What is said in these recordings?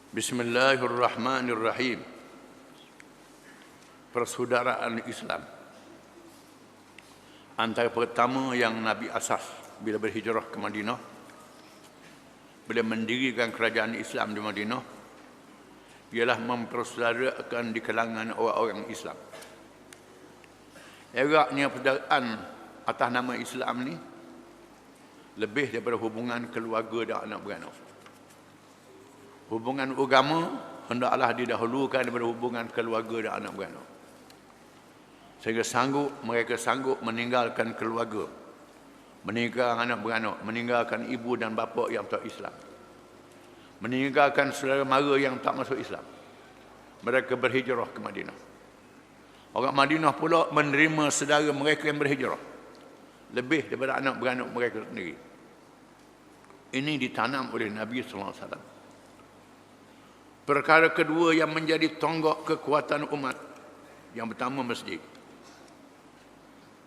Bismillahirrahmanirrahim. Persaudaraan Islam antara pertama yang Nabi asas bila berhijrah ke Madinah, bila mendirikan kerajaan Islam di Madinah, ialah mempersaudarakan di kalangan orang-orang Islam. Eratnya persaudaraan atas nama Islam ni lebih daripada hubungan keluarga dan anak beranak. Hubungan agama hendaklah didahulukan daripada hubungan keluarga dan anak beranak. Sehingga mereka sanggup meninggalkan keluarga, meninggalkan anak beranak, meninggalkan ibu dan bapa yang tak Islam, meninggalkan saudara mara yang tak masuk Islam. Mereka berhijrah ke Madinah. Orang Madinah pula menerima saudara mereka yang berhijrah lebih daripada anak beranak mereka sendiri. Ini ditanam oleh Nabi sallallahu alaihi wasallam. Perkara kedua yang menjadi tonggak kekuatan umat, yang pertama masjid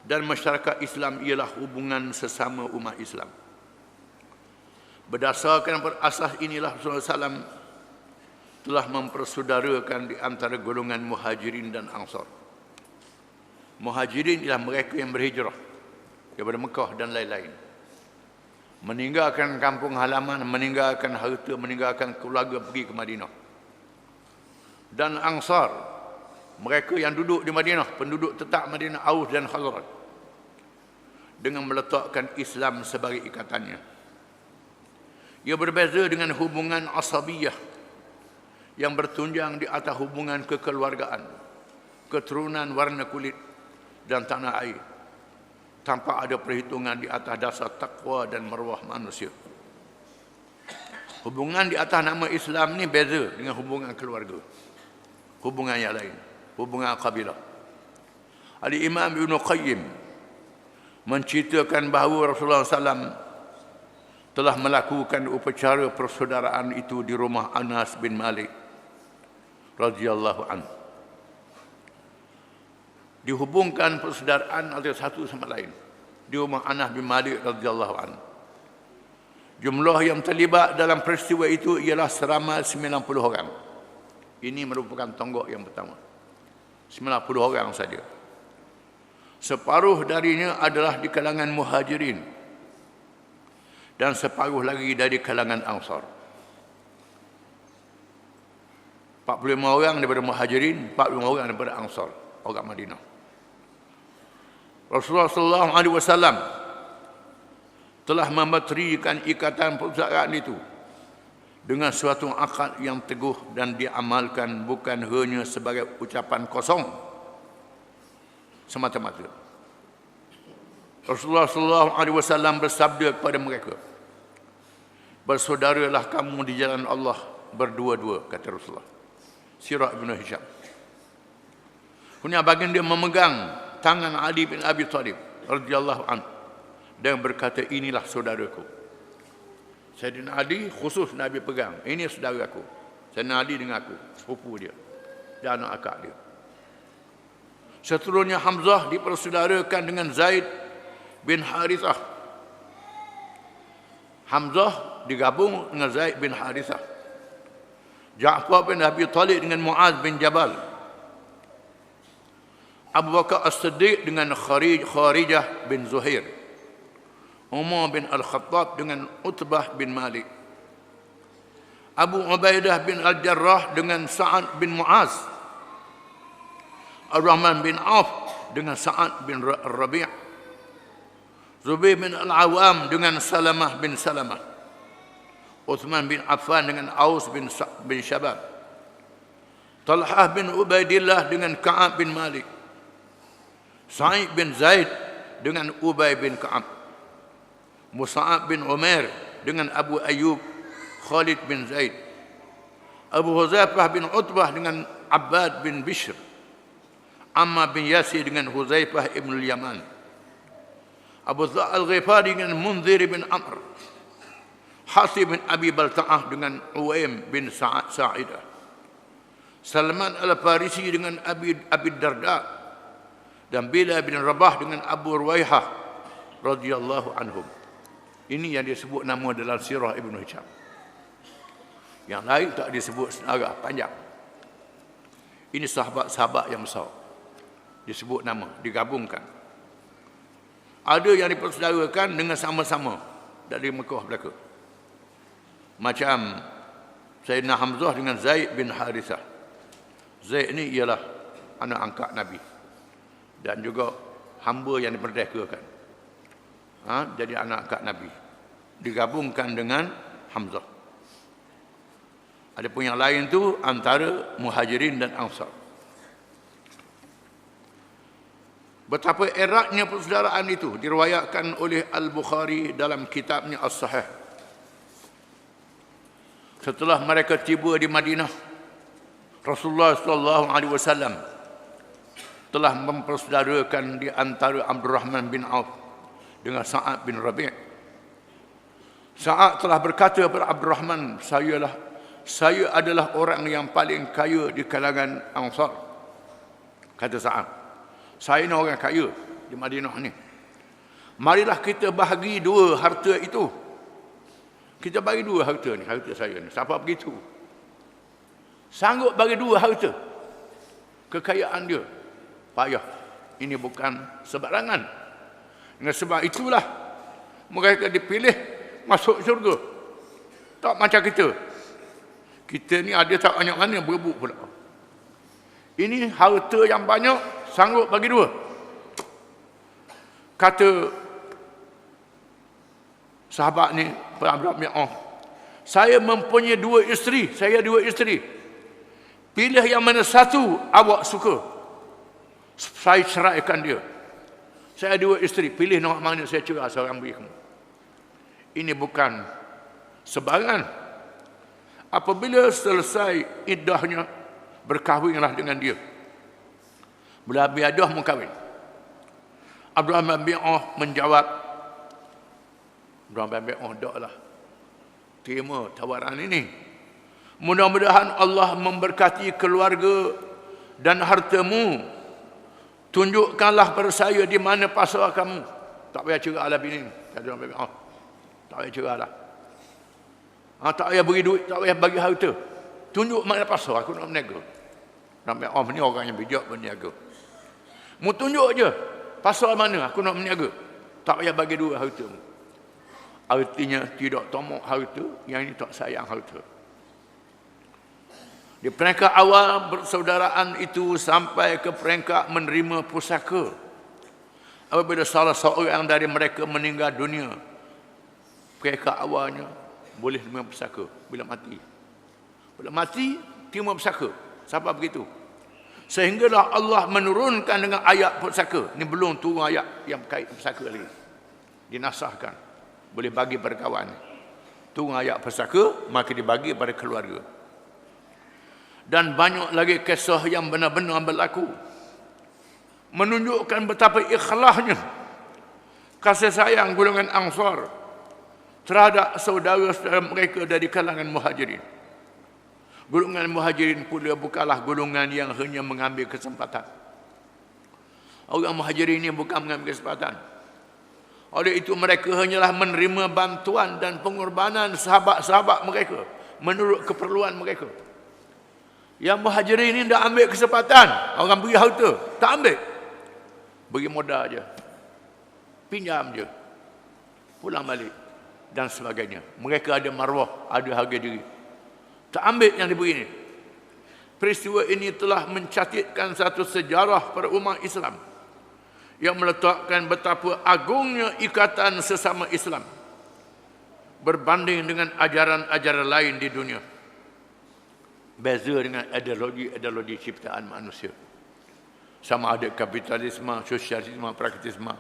dan masyarakat Islam ialah hubungan sesama umat Islam. Berdasarkan perasas inilah Rasulullah SAW telah mempersaudarakan di antara golongan muhajirin dan ansar. Muhajirin ialah mereka yang berhijrah daripada Mekah dan lain-lain, meninggalkan kampung halaman, meninggalkan harta, meninggalkan keluarga, pergi ke Madinah. Dan Ansar, mereka yang duduk di Madinah, penduduk tetap Madinah, Aus dan Khazraj, dengan meletakkan Islam sebagai ikatannya. Ia berbeza dengan hubungan asabiyah yang bertunjang di atas hubungan kekeluargaan, keturunan, warna kulit dan tanah air, tanpa ada perhitungan di atas dasar takwa dan maruah manusia. Hubungan di atas nama Islam ni beza dengan hubungan keluarga, hubungan yang lain, hubungan kabilah. Al-Imam Ibn Qayyim menceritakan bahawa Rasulullah SAW telah melakukan upacara persaudaraan itu di rumah Anas bin Malik radhiyallahu anhu. Dihubungkan persaudaraan antara satu sama lain di rumah Anas bin Malik radhiyallahu anhu. Jumlah yang terlibat dalam peristiwa itu ialah seramai 90 orang. Ini merupakan tonggak yang pertama. 90 orang saja. Separuh darinya adalah di kalangan muhajirin dan separuh lagi dari kalangan ansar. 45 orang daripada muhajirin, 45 orang daripada ansar, orang Madinah. Rasulullah sallallahu alaihi wasallam telah memeterikan ikatan persaudaraan itu dengan suatu akad yang teguh dan diamalkan bukan hanya sebagai ucapan kosong semata-mata. Rasulullah sallallahu alaihi wasallam bersabda kepada mereka, "Bersaudaralah kamu di jalan Allah berdua-dua," kata Rasulullah. Sirah Ibn Hisham. Kemudian baginda memegang tangan Ali bin Abi Thalib radhiyallahu anhu dan berkata, "Inilah saudaraku." Sayyidina Ali khusus Nabi pegang, "Ini saudaraku." Sayyidina Ali dengan aku, sepupu dia dan anak akak dia. Seterusnya Hamzah dipersaudarakan dengan Zaid bin Harithah. Hamzah digabung dengan Zaid bin Harithah. Ja'far bin Abi Talib dengan Muaz bin Jabal. Abu Bakar As-Siddiq dengan Kharijah bin Zuhair. Umar bin Al-Khattab dengan Utbah bin Malik. Abu Ubaidah bin Al-Jarrah dengan Sa'ad bin Muaz. Ar-Rahman bin Auf dengan Sa'ad bin Rabi'. Zubair bin Al-Awam dengan Salamah bin Salamah. Uthman bin Affan dengan Aus bin Shabab. Talhah bin Ubaidillah dengan Ka'ab bin Malik. Sa'id bin Zaid dengan Ubay bin Ka'ab. Musa'ab bin Umair dengan Abu Ayyub Khalid bin Zaid. Abu Huzaifah bin Utbah dengan Abbad bin Bishr. Ammar bin Yasir dengan Huzaifah ibn al-Yaman. Abu Dha al-Ghifari dengan Munzir bin Amr. Hasib bin Abi Balta'ah dengan Uwaim bin Sa'idah. Salman al-Farisi dengan Abi Darda. Dan Bilal bin Rabah dengan Abu Ruwaihah radhiyallahu anhum. Ini yang disebut nama dalam sirah Ibn Hisham. Yang lain tak disebut saudara, panjang. Ini sahabat-sahabat yang besar. Disebut nama, digabungkan. Ada yang dipersaudarakan dengan sama-sama dari Mekah belaka. Macam Sayyidina Hamzah dengan Zaid bin Harithah. Zaid ni ialah anak angkat Nabi. Dan juga hamba yang diperdekakan. Jadi anak angkat Nabi. Digabungkan dengan Hamzah. Adapun yang lain tu antara Muhajirin dan Ansar. Betapa eratnya persaudaraan itu diriwayatkan oleh Al-Bukhari dalam kitabnya As-Sahih. Setelah mereka tiba di Madinah, Rasulullah SAW telah mempersaudarakan di antara Abdurrahman bin Auf dengan Sa'ad bin Rabi'. Sa'ad telah berkata kepada Abdurrahman, saya adalah orang yang paling kaya di kalangan Ansar. Kata Sa'ad, saya ni orang kaya di Madinah ni. Marilah kita bahagi dua harta itu. Kita bagi dua harta ni, harta saya ni. Siapa begitu? Sanggup bagi dua harta. Kekayaan dia. Payah. Ini bukan sebarangan. Dengan sebab itulah mereka dipilih masuk syurga. Tak macam kita. Kita ni ada tak banyak mana berebut pula. Ini harta yang banyak, sanggup bagi dua. Kata sahabat ni, Abdurrahman bin Auf, saya mempunyai dua isteri. Saya dua isteri. Pilih yang mana satu awak suka. Saya ceraikan dia. Saya dua isteri. Pilih nak mana saya cerai, seorang beri kamu. Ini bukan sebarangan. Apabila selesai iddahnya, berkahwinlah dengan dia. Bila habis iddah, mengkahwin. Abdurrahman bin Auf menjawab, Abdurrahman bin Auf, taklah terima tawaran ini. Mudah-mudahan Allah memberkati keluarga dan hartamu. Tunjukkanlah pada saya di mana pasal kamu. Tak payah cerai lah bini. Kata Abdurrahman bin Auf, tak payah cerai lah. Tak payah bagi duit, tak payah bagi harta. Tunjuk mana pasal, aku nak berniaga. Abdurrahman bin Auf ni orang yang bijak berniaga. Mu tunjuk je pasal mana aku nak berniaga. Tak payah bagi dua harta. Artinya tidak tomok harta, yang ini tak sayang harta. Di peringkat awal persaudaraan itu sampai ke peringkat menerima pusaka. Apabila salah seorang dari mereka meninggal dunia, peringkat awalnya boleh terima pusaka bila mati. Bila mati, terima pusaka. Siapa begitu? Sehinggalah Allah menurunkan dengan ayat pusaka. Ini belum turun ayat yang berkait pusaka lagi. Dinasahkan. Boleh bagi pada kawan. Turun ayat pusaka, maka dibagi pada keluarga. Dan banyak lagi kisah yang benar-benar berlaku. Menunjukkan betapa ikhlasnya kasih sayang golongan Ansar terhadap saudara-saudara mereka dari kalangan Muhajirin. Golongan Muhajirin pula bukanlah golongan yang hanya mengambil kesempatan. Orang Muhajirin ini bukan mengambil kesempatan. Oleh itu mereka hanyalah menerima bantuan dan pengorbanan sahabat-sahabat mereka menurut keperluan mereka. Yang Muhajirin ini dah ambil kesempatan. Orang beri harta, tak ambil. Beri modal je. Pinjam je. Pulang balik. Dan sebagainya. Mereka ada maruah, ada harga diri. Tak ambil yang diberi ini. Peristiwa ini telah mencatatkan satu sejarah pada umat Islam yang meletakkan betapa agungnya ikatan sesama Islam berbanding dengan ajaran-ajaran lain di dunia. Beza dengan ideologi ciptaan manusia. Sama ada kapitalisme, sosialisme, praktisme.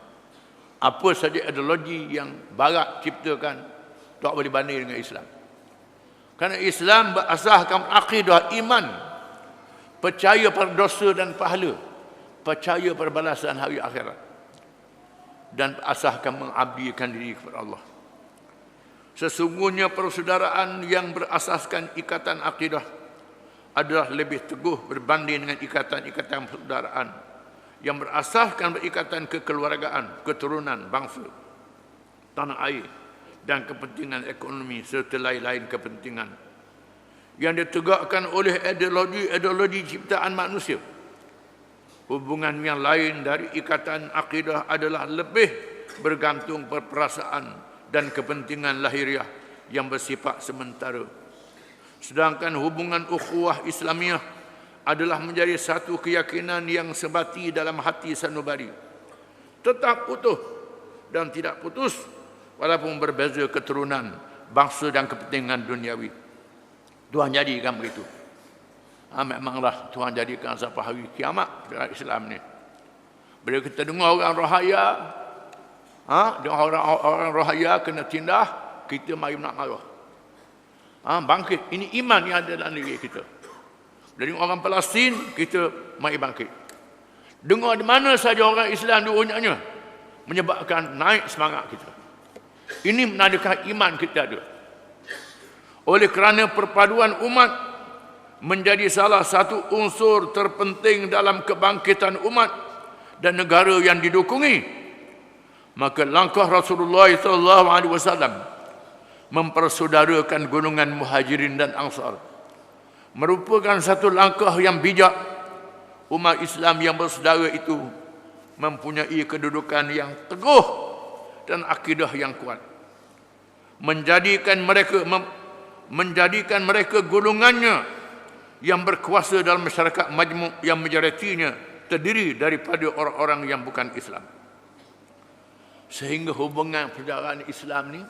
Apa saja ideologi yang barat ciptakan tak boleh banding dengan Islam. Kerana Islam berasaskan akidah iman, percaya pada dosa dan pahala, percaya pada balasan hari akhirat, dan berasaskan mengabdikan diri kepada Allah. Sesungguhnya persaudaraan yang berasaskan ikatan akidah adalah lebih teguh berbanding dengan ikatan-ikatan persaudaraan yang berasaskan berikatan kekeluargaan, keturunan, bangsa, tanah air dan kepentingan ekonomi serta lain-lain kepentingan yang ditegakkan oleh ideologi ciptaan manusia. Hubungan yang lain dari ikatan akidah adalah lebih bergantung perasaan dan kepentingan lahiriah yang bersifat sementara. Sedangkan hubungan ukhuwah Islamiah adalah menjadi satu keyakinan yang sebati dalam hati sanubari, tetap utuh dan tidak putus walaupun berbeza keturunan, bangsa dan kepentingan duniawi. Tuhan jadikan begitu. Memanglah Tuhan jadikan sampai hari kiamat dalam Islam ni. Bila kita dengar orang rohaya, orang rohaya kena tindah, kita mari nak marah. Bangkit. Ini iman yang ada dalam diri kita. Dari orang Palestin, kita mari bangkit. Dengar di mana saja orang Islam diunyaknya, menyebabkan naik semangat kita. Ini menandakan iman kita ada. Oleh kerana perpaduan umat menjadi salah satu unsur terpenting dalam kebangkitan umat dan negara yang didukungi, maka langkah Rasulullah SAW mempersaudarakan golongan Muhajirin dan Ansar merupakan satu langkah yang bijak. Umat Islam yang bersaudara itu mempunyai kedudukan yang teguh dan akidah yang kuat, menjadikan mereka golongannya yang berkuasa dalam masyarakat majmuk yang majoritinya terdiri daripada orang-orang yang bukan Islam. Sehingga hubungan persaudaraan Islam ni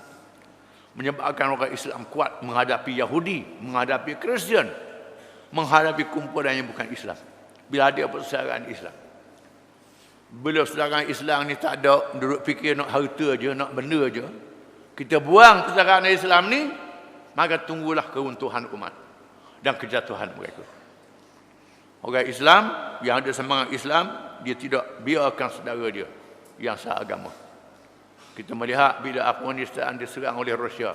menyebabkan orang Islam kuat menghadapi Yahudi, menghadapi Kristian, menghadapi kumpulan yang bukan Islam. Bila ada persaudaraan Islam. Bila persaudaraan Islam ni tak ada, duduk fikir nak harta je, nak benda je, kita buang persaudaraan Islam ni, maka tunggulah keruntuhan umat dan kejatuhan mereka. Orang Islam yang ada semangat Islam, dia tidak biarkan saudara dia yang seagama. Kita melihat bila Afghanistan diserang oleh Rusia,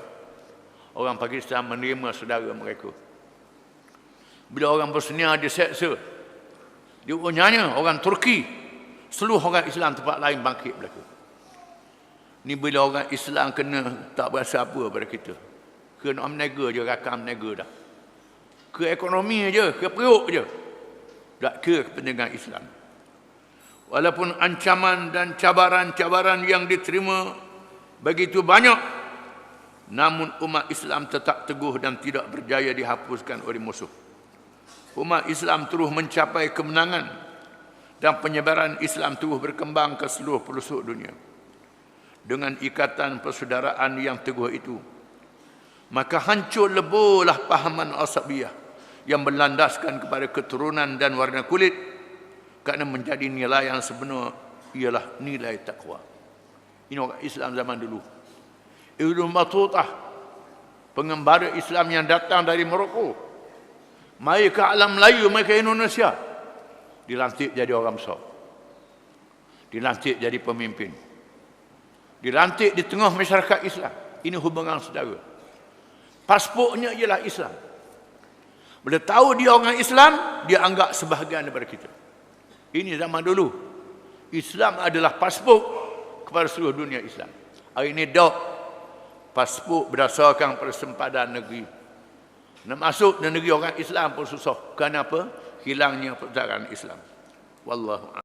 orang Pakistan menerima saudara mereka. Bila orang Bosnia diseksa, diunyanya orang Turki, seluruh orang Islam tempat lain bangkit berlaku. Ni bila orang Islam kena tak berasa apa pada kita. Kena menega je, rakam menega dah. Ke ekonomi je, ke perut je. Tak ke kepentingan Islam. Walaupun ancaman dan cabaran-cabaran yang diterima begitu banyak, namun umat Islam tetap teguh dan tidak berjaya dihapuskan oleh musuh. Umat Islam terus mencapai kemenangan dan penyebaran Islam terus berkembang ke seluruh pelosok dunia. Dengan ikatan persaudaraan yang teguh itu, maka hancur leburlah pahaman asabiyah yang berlandaskan kepada keturunan dan warna kulit, kerana menjadi nilai yang sebenar ialah nilai takwa. Ini orang Islam zaman dulu. Ibn Battuta, pengembara Islam yang datang dari Morocco, mai ke alam Melayu, mai ke Indonesia, dilantik jadi orang besar, dilantik jadi pemimpin, dilantik di tengah masyarakat Islam. Ini hubungan saudara. Paspornya ialah Islam. Bila tahu dia orang Islam, dia anggap sebahagian daripada kita. Ini zaman dulu. Islam adalah pasport kepada seluruh dunia Islam. Hari ini dah pasport berdasarkan persempadan negeri. Nak masuk ke negeri orang Islam pun susah. Kenapa? Hilangnya persaudaraan Islam. Wallahu a'lam.